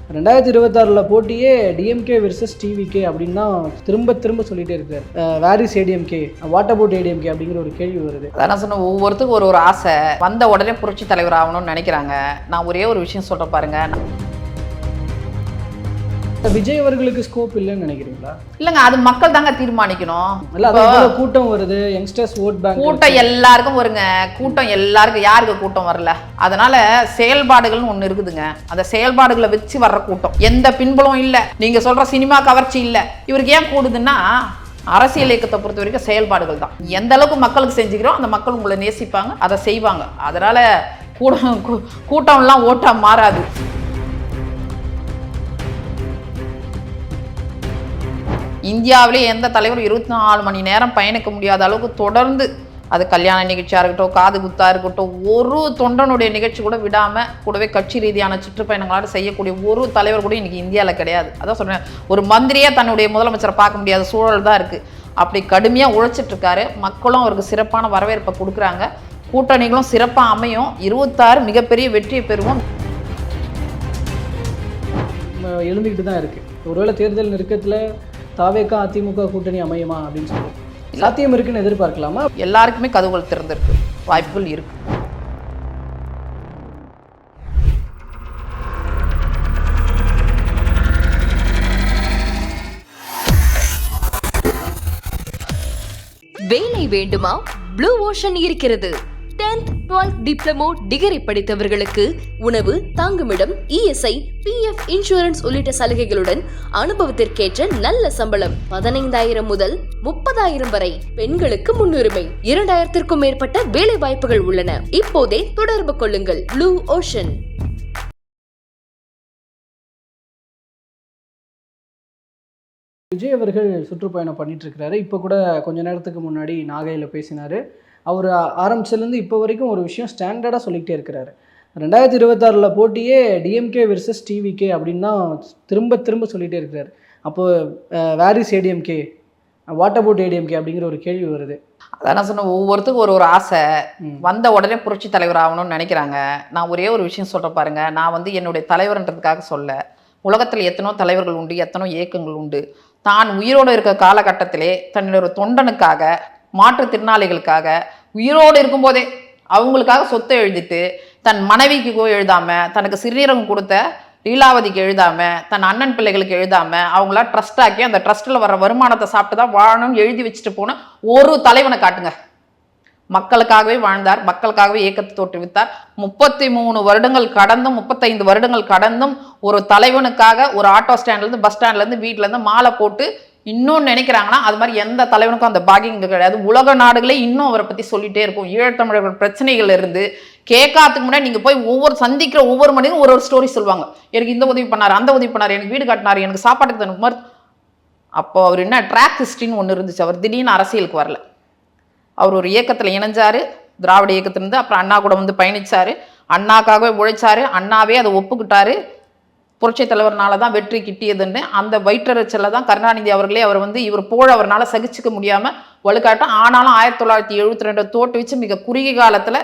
2026 போட்டியே DMK versus TVK அப்படின்னு தான் திரும்ப சொல்லிட்டே இருக்காரு. Where is ADMK, what about ADMK அப்படிங்கிற ஒரு கேள்வி வருது. அதான் சொன்ன ஒவ்வொருத்துக்கும் ஒரு ஆசை, வந்த உடனே புரட்சி தலைவர் ஆகணும்னு நினைக்கிறாங்க. நான் ஒரே ஒரு விஷயம் சொல்ற பாருங்க, விஜய் அவர்களுக்கு ஸ்கோப் இல்லைன்னு நினைக்கிறீங்களா? இல்லைங்க, அது மக்கள் தாங்க தீர்மானிக்கணும். கூட்டம் வருது, யங்ஸ்டர்ஸ் ஓட் பேங்க், கூட்டம் எல்லாருக்கும் வருங்க. கூட்டம் எல்லாருக்கும், யாருக்கு கூட்டம் வரல? அதனால செயல்பாடுகள்னு ஒண்ணு இருக்குதுங்க. அந்த செயல்பாடுகளை வச்சு வர்ற கூட்டம், எந்த பின்புலம் இல்லை. நீங்க சொல்ற சினிமா கவர்ச்சி இல்லை. இவருக்கு ஏன் கூடுதுன்னா அரசியல் இயக்கத்தை பொறுத்த வரைக்கும் செயல்பாடுகள் தான். எந்த அளவுக்கு மக்களுக்கு செஞ்சுக்கிறோம், அந்த மக்கள் உங்களை நேசிப்பாங்க, அதை செய்வாங்க. அதனால கூட்டம்லாம் ஓட்டா மாறாது. இந்தியாவிலே எந்த தலைவரும் 24 மணி நேரம் பயணிக்க முடியாத அளவுக்கு தொடர்ந்து, அது கல்யாண நிகழ்ச்சியாக இருக்கட்டும், காது குத்தாக இருக்கட்டும், ஒரு தொண்டனுடைய நிகழ்ச்சி கூட விடாமல் கூடவே கட்சி ரீதியான சுற்றுப்பயணங்களோடு செய்யக்கூடிய ஒரு தலைவர் கூட இன்றைக்கி இந்தியாவில் கிடையாது. அதான் சொல்கிறேன், ஒரு மந்திரியே தன்னுடைய முதலமைச்சரை பார்க்க முடியாத சூழல் தான் இருக்குது. அப்படி கடுமையாக உழைச்சிட்ருக்காரு. மக்களும் அவருக்கு சிறப்பான வரவேற்பை கொடுக்குறாங்க. கூட்டணிகளும் சிறப்பாக அமையும். 26 மிகப்பெரிய வெற்றியை பெறுவோம். எழுந்துக்கிட்டு தான் இருக்குது. ஒருவேளை தேர்தல் நெருக்கத்தில் தாவேகா அதிமுக கூட்டணி அமையுமா அப்படின்னு சொல்லுவோம். சாத்தியம் இருக்குன்னு எதிர்பார்க்கலாமா? எல்லாருக்குமே கதவுகள் திறந்திருக்கு, வாய்ப்புகள் இருக்கு. வேலை வேண்டுமா? ப்ளூ ஓஷன் இருக்கிறது. 10th 12th டிப்ளமோ டிகிரி படித்தவர்களுக்கு உணவு, தங்குமிடம், இஎஸ்ஐ, பிஎஃப் இன்சூரன்ஸ் உள்ளிட்ட சலுகைகளுடன் அனுபவத்திற்கேற்ற நல்ல சம்பளம் 15,000 முதல் 30,000 வரை. பெண்களுக்கு முன்னுரிமை. 2,000க்கும் மேற்பட்ட வேலை வாய்ப்புகள் உள்ளன. இப்போதே தொடர்பு கொள்ளுங்கள். Blue ocean. விஜய் அவர்கள் சுற்றுப்பயணம் பண்ணிட்டு இருக்கிறாரு. இப்போ கூட கொஞ்ச நேரத்துக்கு முன்னாடி நாகையில் பேசினார். அவர் ஆரம்பிச்சதுலேருந்து இப்போ வரைக்கும் ஒரு விஷயம் ஸ்டாண்டர்டாக சொல்லிக்கிட்டே இருக்கிறாரு. 2026 போட்டியே டிஎம்கே வெர்சஸ் டிவிகே அப்படின்னு தான் திரும்ப சொல்லிகிட்டே இருக்கிறாரு. அப்போது where is ADMK, what about ADMK அப்படிங்கிற ஒரு கேள்வி வருது. அதான் சொன்ன ஒவ்வொருத்துக்கும் ஒரு ஆசை, வந்த உடனே புரட்சி தலைவர் ஆகணும்னு நினைக்கிறாங்க. நான் ஒரே ஒரு விஷயம் சொல்ற பாருங்க, நான் என்னுடைய தலைவர்ன்றதுக்காக சொல்ல, உலகத்தில் எத்தனோ தலைவர்கள் உண்டு, எத்தனோ இயக்கங்கள் உண்டு. தான் உயிரோடு இருக்க காலகட்டத்திலே தன்னுடைய தொண்டனுக்காக, மாற்றுத்திறனாளிகளுக்காக உயிரோடு இருக்கும்போதே அவங்களுக்காக சொத்தை எழுதிட்டு, தன் மனைவிக்கு எழுதாம, தனக்கு சிறுநீரகம் கொடுத்த லீலாவதிக்கு எழுதாம, தன் அண்ணன் பிள்ளைகளுக்கு எழுதாம, அவங்கள ட்ரஸ்ட் ஆக்கி அந்த ட்ரஸ்ட்டில் வர்ற வருமானத்தை சாப்பிட்டு தான் வாழணும்னு எழுதி வச்சுட்டு போன ஒரு தலைவனை காட்டுங்க. மக்களுக்காகவே வாழ்ந்தார், மக்களுக்காகவே இயக்கத்தை தோற்றுவித்தார். 33 வருடங்கள் கடந்தும், 35 வருடங்கள் கடந்தும் ஒரு தலைவனுக்காக ஒரு ஆட்டோ ஸ்டாண்ட்லேருந்து, பஸ் ஸ்டாண்ட்லேருந்து, வீட்டிலேருந்து மாலை போட்டு இன்னும் நினைக்கிறாங்கன்னா, அது மாதிரி எந்த தலைவனுக்கும் அந்த பாக்கியம் கிடையாது. உலக நாடுகளே இன்னும் அவரை பற்றி சொல்லிட்டே இருக்கும். ஈழத்தமிழர்கள் பிரச்சனைகள் இருந்து கேட்காதுக்கு முன்னாடி நீங்கள் போய் சந்திக்கிற ஒவ்வொரு மனிதனும் ஒரு ஸ்டோரி சொல்லுவாங்க. எனக்கு இந்த உதவி பண்ணார், அந்த உதவி பண்ணார், எனக்கு வீடு காட்டினார், எனக்கு சாப்பாட்டுக்கு தனுமார். அப்போ அவர் என்ன ட்ராக் ஹிஸ்ட்ரின்னு ஒன்று இருந்துச்சு. அவர் திடீர்னு அரசியலுக்கு வரல. அவர் ஒரு இயக்கத்தில் இணைஞ்சார், திராவிட இயக்கத்திலிருந்து. அப்புறம் அண்ணா கூட பயணிச்சார், அண்ணாக்காகவே உழைச்சார், அண்ணாவே அதை ஒப்புக்கிட்டாரு. புரட்சி தலைவர்னால தான் வெற்றி கிட்டியதுன்னு அந்த வயிற்றறிச்சலில் தான் கருணாநிதி அவர்களே அவர் இவர் போல அவர்னால சகிச்சுக்க முடியாமல் வலுக்காட்டும். ஆனாலும் 1972 தோற்றுவிச்சு மிக குறுகிய காலத்தில்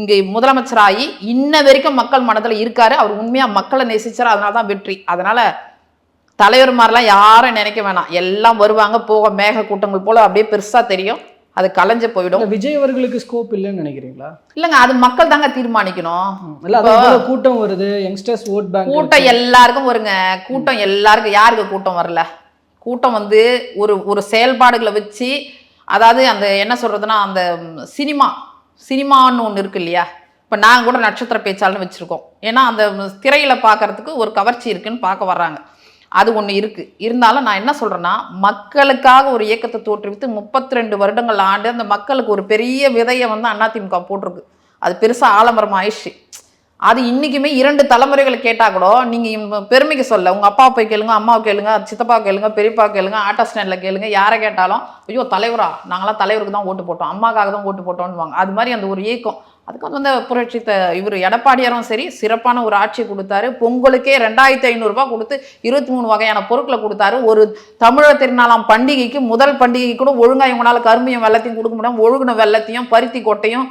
இங்கே முதலமைச்சராகி இன்ன வரைக்கும் மக்கள் மனதில் இருக்காரு. அவர் உண்மையாக மக்களை நேசிச்சார், அதனால தான் வெற்றி. அதனால் தலைவர் மாதிரிலாம் யாரும் நினைக்க வேணாம். எல்லாம் வருவாங்க போக, மேக கூட்டங்கள் போல் அப்படியே பெருசாக தெரியும், அது கலைஞ்சு போயிடும். விஜய் அவர்களுக்கு ஸ்கோப் இல்லைன்னு நினைக்கிறீங்களா? இல்லைங்க, அது மக்கள் தாங்க தீர்மானிக்கணும். கூட்டம் வருது, யங்ஸ்டர்ஸ் ஓட் பேங்க், கூட்டம் எல்லாருக்கும் வருங்க. கூட்டம் எல்லாருக்கும், யாருக்கு கூட்டம் வரல? கூட்டம் ஒரு செயல்பாடுகளை வச்சு, அதாவது அந்த என்ன சொல்றதுன்னா, அந்த சினிமான்னு ஒன்று இருக்கு இல்லையா? இப்போ நாங்கள் கூட நட்சத்திர பேச்சாளர்னு வச்சுருக்கோம். ஏன்னா அந்த திரையில் பார்க்கறதுக்கு ஒரு கவர்ச்சி இருக்குன்னு பார்க்க வர்றாங்க. அது ஒன்று இருக்குது. இருந்தாலும் நான் என்ன சொல்கிறேன்னா, மக்களுக்காக ஒரு இயக்கத்தை தோற்றுவித்து 32 வருடங்கள் ஆண்டு அந்த மக்களுக்கு ஒரு பெரிய விதையை அதிமுக போட்டிருக்கு. அது பெருசாக ஆலமரம் ஆயிடுச்சு. அது இன்றைக்குமே 2 தலைமுறைகளை கேட்டால் கூட நீங்கள் பெருமைக்கு சொல்ல, உங்கள் அப்பாவை போய் கேளுங்க, அம்மாவை கேளுங்க, சித்தப்பாவை கேளுங்க, பெரியப்பா கேளுங்க, ஆட்டோ ஸ்டாண்டில் கேளுங்க, யாரை கேட்டாலும் ஐயோ தலைவரா, நாங்களாம் தலைவருக்கு தான் ஓட்டு போட்டோம், அம்மாக்காக தான் ஓட்டு போட்டோம்னுவாங்க. அது மாதிரி அந்த ஒரு இயக்கம். அதுக்கு புரட்சி இவர் எடப்பாடியாரும் சரி சிறப்பான ஒரு ஆட்சியை கொடுத்தாரு. பொங்கலுக்கே 2,500 ரூபாய் கொடுத்து 23 வகையான பொருட்களை கொடுத்தாரு. ஒரு தமிழர் திருநாளாம் பண்டிகைக்கு, முதல் பண்டிகைக்கு கூட ஒழுங்காக இவங்களால கரும்பையும் வெள்ளத்தையும் கொடுக்க முடியாமல் ஒழுகுன வெள்ளத்தையும் பருத்தி கொட்டையும்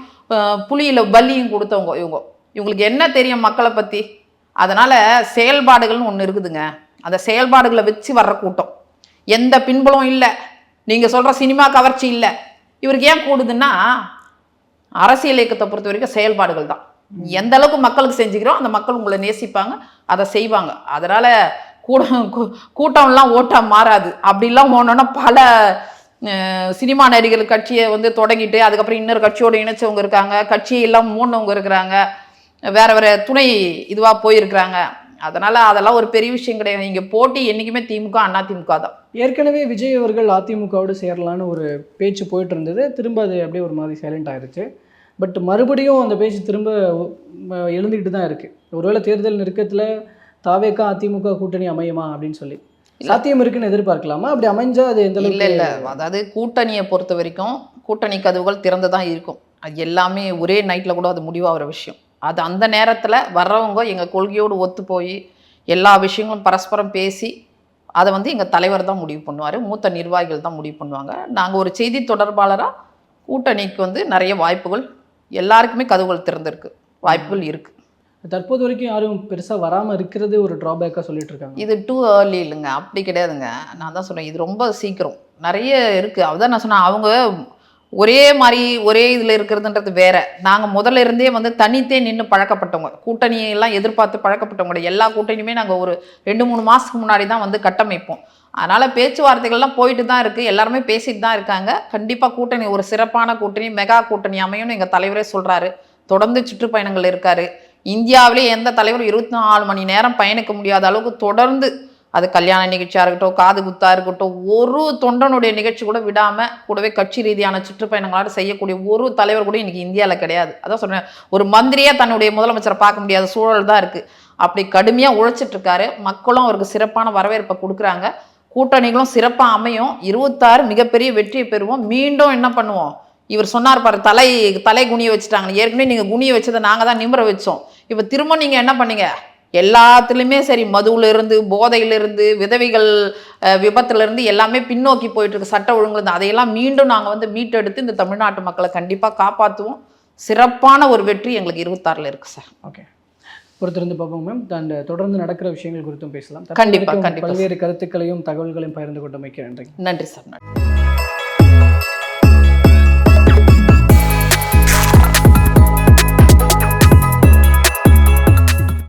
புளியில் பல்லியும் கொடுத்தவங்க இவங்களுக்கு என்ன தெரியும் மக்களை பற்றி? அதனால செயல்பாடுகள்னு ஒன்று இருக்குதுங்க. அந்த செயல்பாடுகளை வச்சு வர்ற கூட்டம், எந்த பின்புலம் இல்லை, நீங்க சொல்ற சினிமா கவர்ச்சி இல்லை. இவருக்கு ஏன் கூடுதுன்னா அரசியல் இயக்கத்தை பொறுத்த வரைக்கும் செயல்பாடுகள் தான். எந்த அளவுக்கு மக்களுக்கு செஞ்சுக்கிறோம் அந்த மக்கள் உங்களை நேசிப்பாங்க, அதை செய்வாங்க. அதனால கூட்டம்லாம் ஓட்டா மாறாது. அப்படிலாம் போனோன்னா பல சினிமா நடிகர்கள் கட்சியை வந்து தொடங்கிட்டு அதுக்கப்புறம் இன்னொரு கட்சியோடு இணைச்சவங்க இருக்காங்க, கட்சியை எல்லாம் மூணவங்க இருக்கிறாங்க, வேற வேற துணை இதுவாக போயிருக்கிறாங்க. அதனால அதெல்லாம் ஒரு பெரிய விஷயம் கிடையாது. இங்கே போட்டி என்றைக்குமே திமுக அதிமுக தான். ஏற்கனவே விஜய் அவர்கள் அதிமுகவோடு சேரலான்னு ஒரு பேச்சு போயிட்டு இருந்தது. திரும்ப அது அப்படியே ஒரு மாதிரி சைலண்ட் ஆயிடுச்சு. பட் மறுபடியும் அந்த பேச்சு திரும்ப எழுந்துக்கிட்டு தான் இருக்குது. ஒருவேளை தேர்தல் நெருக்கத்தில் தாவேக்கா அதிமுக கூட்டணி அமையுமா அப்படின்னு சொல்லி சாத்தியம் இருக்குன்னு எதிர்பார்க்கலாமா? அப்படி அமைஞ்சா அது எந்த இல்லை இல்லை, அதாவது கூட்டணியை பொறுத்த வரைக்கும் கூட்டணி கதவுகள் திறந்து தான் இருக்கும். அது எல்லாமே ஒரே நைட்டில் கூட அது முடிவாகிற விஷயம். அது அந்த நேரத்தில் வர்றவங்க எங்கள் கொள்கையோடு ஒத்து போய் எல்லா விஷயங்களும் பரஸ்பரம் பேசி அதை வந்து எங்கள் தலைவர் தான் முடிவு பண்ணுவார், மூத்த நிர்வாகிகள் தான் முடிவு பண்ணுவாங்க. நாங்கள் ஒரு செய்தி தொடர்பாளராக கூட்டணிக்கு வந்து நிறைய வாய்ப்புகள், எல்லாருக்குமே கதவுகள் திறந்திருக்கு, வாய்ப்புகள் இருக்குது. தற்போது வரைக்கும் யாரும் பெருசாக வராமல் இருக்கிறது ஒரு ட்ராபேக்காக சொல்லிட்டு இருக்காங்க. இது டூ ஏர்லி இல்லைங்க, அப்படி கிடையாதுங்க. நான் தான் சொன்னேன், இது ரொம்ப சீக்கிரம். நிறைய இருக்குது. அதுதான் நான் சொன்னேன், அவங்க ஒரே மாதிரி ஒரே இதில் இருக்கிறதுன்றது வேற. நாங்கள் முதல்ல இருந்தே வந்து தனித்தே நின்று பழக்கப்பட்டவங்க, கூட்டணியெல்லாம் எதிர்பார்த்து பழக்கப்பட்டவங்க. எல்லா கூட்டணியுமே நாங்கள் ஒரு 2-3 மாதத்துக்கு முன்னாடி தான் வந்து கட்டமைப்போம். அதனால் பேச்சுவார்த்தைகள்லாம் போயிட்டு தான் இருக்குது, எல்லாருமே பேசிட்டு தான் இருக்காங்க. கண்டிப்பாக கூட்டணி ஒரு சிறப்பான கூட்டணி, மெகா கூட்டணி அமையும்னு எங்கள் தலைவரே சொல்கிறாரு. தொடர்ந்து சுற்றுப்பயணங்கள் இருக்காரு. இந்தியாவிலே எந்த தலைவரும் 24 மணி நேரம் பயணிக்க முடியாத அளவுக்கு தொடர்ந்து, அது கல்யாண நிகழ்ச்சியாக இருக்கட்டும், காது குத்தாக இருக்கட்டும், ஒரு தொண்டனுடைய நிகழ்ச்சி கூட விடாமல் கூடவே கட்சி ரீதியான சுற்றுப்பயணங்களோடு செய்யக்கூடிய ஒரு தலைவர் கூட இன்றைக்கி இந்தியாவில் கிடையாது. அதான் சொன்னேன், ஒரு மந்திரியாக தன்னுடைய முதலமைச்சரை பார்க்க முடியாத சூழல் தான் இருக்குது. அப்படி கடுமையாக உழைச்சிட்ருக்காரு. மக்களும் அவருக்கு சிறப்பான வரவேற்பை கொடுக்குறாங்க. கூட்டணிகளும் சிறப்பாக அமையும். 26 மிகப்பெரிய வெற்றியை பெறுவோம். மீண்டும் என்ன பண்ணுவோம், இவர் சொன்னார் பாரு, தலை குனிய வச்சுட்டாங்க. ஏற்கனவே நீங்கள் குனிய வச்சதை நாங்கள் தான் நிமிர வச்சோம். இப்போ திரும்ப நீங்கள் என்ன பண்ணீங்க, எல்லாத்துலேயுமே சரி, மதுவிலிருந்து போதையிலிருந்து விதவைகள் விபத்துலேருந்து எல்லாமே பின்னோக்கி போயிட்டுருக்கு, சட்ட ஒழுங்குலேருந்து. அதையெல்லாம் மீண்டும் நாங்கள் வந்து மீட்டெடுத்து இந்த தமிழ்நாட்டு மக்களை கண்டிப்பாக காப்பாற்றுவோம். சிறப்பான ஒரு வெற்றி எங்களுக்கு 26 இருக்குது சார். ஓகே, பொறுத்திருந்து பார்ப்போம் மேம். அண்ட் தொடர்ந்து நடக்கிற விஷயங்கள் குறித்தும் பேசலாம். கண்டிப்பாக கண்டிப்பாக. பல்வேறு கருத்துக்களையும் தகவல்களையும் பகிர்ந்து கொண்டமைக்கு நன்றி. நன்றி சார்.